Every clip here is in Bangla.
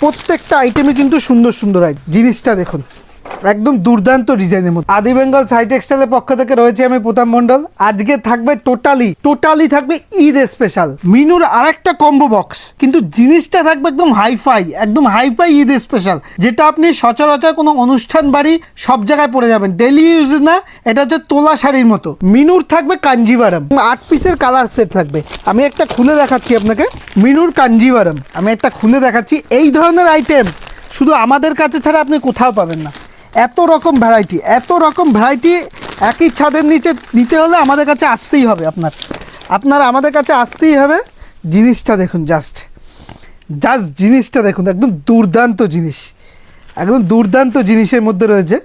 প্রত্যেকটা আইটেমে কিন্তু সুন্দর সুন্দর জিনিসটা দেখুন, একদম দুর্দান্ত ডিজাইনের মধ্যে। আদি বেঙ্গল সাই টেক্সটাইলের পক্ষ থেকে রয়েছে আমি প্রতাপ মণ্ডল। আজকে থাকবে টোটালি থাকবে ঈদ স্পেশাল মিনুর আরেকটা কম্বো বক্স, কিন্তু জিনিসটা থাকবে একদম হাইফাই ঈদ স্পেশাল, যেটা আপনি সচরাচর কোনো অনুষ্ঠান বাড়ি সব জায়গায় পরে যাবেন, ডেলি ইউজ না। এটা হচ্ছে তোলা শাড়ির মতো। মিনুর থাকবে কাঞ্জিভারাম, 8 পিসের কালার সেট থাকবে। আমি একটা খুলে দেখাচ্ছি আপনাকে, মিনুর কাঞ্জিভারাম আমি একটা খুলে দেখাচ্ছি। এই ধরনের আইটেম শুধু আমাদের কাছে ছাড়া আপনি কোথাও পাবেন না। এত রকম ভ্যারাইটি একই ছাদের নিচে নিতে হলে আমাদের কাছে আসতেই হবে। আপনারা আমাদের কাছে আসতেই হবে। জিনিসটা দেখুন, জাস্ট জিনিসটা দেখুন, একদম দুর্দান্ত জিনিস, একদম দুর্দান্ত জিনিসের মধ্যে রয়েছে,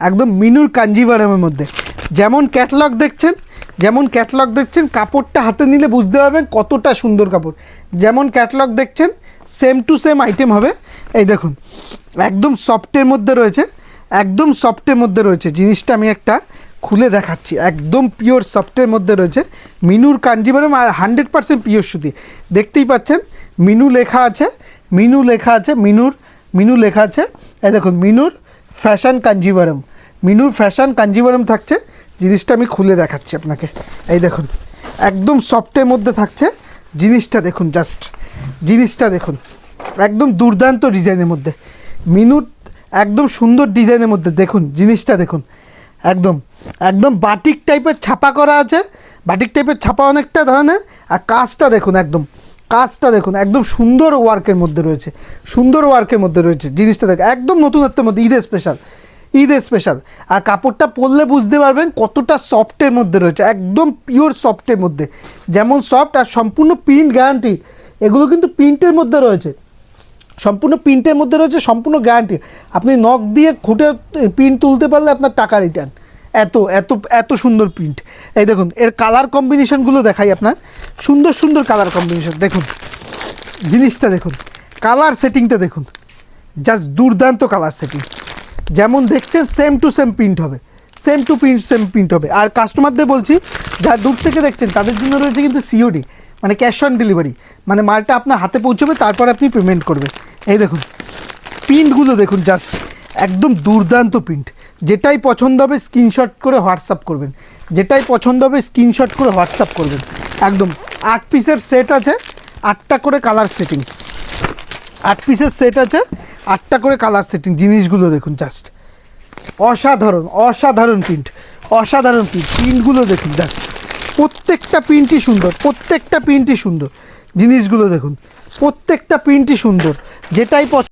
একদম মিনুর কাঞ্জিভারামের মধ্যে। যেমন ক্যাটলগ দেখছেন, কাপড়টা হাতে নিলে বুঝতে পারবেন কতটা সুন্দর কাপড়। যেমন ক্যাটলগ দেখছেন সেম টু সেম আইটেম হবে। এই দেখুন, একদম সফটের মধ্যে রয়েছে, জিনিসটা আমি একটা খুলে দেখাচ্ছি। একদম পিওর সফটের মধ্যে রয়েছে মিনুর কাঞ্জিভারাম, আর 100% পিওর সুতি। দেখতেই পাচ্ছেন মিনু লেখা আছে, মিনু লেখা আছে। এই দেখুন, মিনুর ফ্যাশন কাঞ্জিভারাম থাকছে। জিনিসটা আমি খুলে দেখাচ্ছি আপনাকে। এই দেখুন, একদম সফটের মধ্যে থাকছে। জিনিসটা দেখুন, জিনিসটা দেখুন, একদম দুর্দান্ত ডিজাইনের মধ্যে মিনুর, একদম সুন্দর ডিজাইনের মধ্যে। দেখুন জিনিসটা দেখুন, একদম বাটিক টাইপের ছাপা করা আছে, বাটিক টাইপের ছাপা অনেকটা ধরনের। আর কাজটা দেখুন, একদম সুন্দর ওয়ার্কের মধ্যে রয়েছে, জিনিসটা দেখুন, একদম নতুনত্বের মধ্যে, ঈদ স্পেশাল। আর কাপড়টা পরলে বুঝতে পারবেন কতটা সফটের মধ্যে রয়েছে, একদম পিওর সফটের মধ্যে। যেমন সফট, আর সম্পূর্ণ প্রিন্ট গ্যারান্টি। এগুলো কিন্তু প্রিন্টের মধ্যে রয়েছে, সম্পূর্ণ গ্যারান্টি। আপনি নখ দিয়ে খুঁটে প্রিন্ট তুলতে পারলে আপনার টাকা রিটার্ন। এত সুন্দর প্রিন্ট। এই দেখুন, এর কালার কম্বিনেশনগুলো দেখাই আপনার, সুন্দর কালার কম্বিনেশন। দেখুন জিনিসটা দেখুন, কালার সেটিংটা দেখুন, জাস্ট দুর্দান্ত কালার সেটিং। যেমন দেখছেন সেম টু সেম প্রিন্ট হবে। আর কাস্টমারদের বলছি, যারা দূর থেকে দেখছেন তাদের জন্য রয়েছে কিন্তু সিওডি, মানে ক্যাশ অন ডেলিভারি, মানে মালটা আপনার হাতে পৌঁছবে, তারপর আপনি পেমেন্ট করবেন। এই দেখুন প্রিন্টগুলো দেখুন, জাস্ট একদম দুর্দান্ত প্রিন্ট। যেটাই পছন্দ হবে স্ক্রিনশট করে হোয়াটসঅ্যাপ করবেন। একদম 8 পিসের সেট আছে, 8টা করে কালার সেটিং, 8 পিসের সেট আছে, 8টা করে কালার সেটিং। জিনিসগুলো দেখুন, জাস্ট অসাধারণ প্রিন্টগুলো দেখুন, জাস্ট প্রত্যেকটা প্রিন্টই সুন্দর। জিনিসগুলো দেখুন, প্রত্যেকটা প্রিন্টই সুন্দর। যেটাই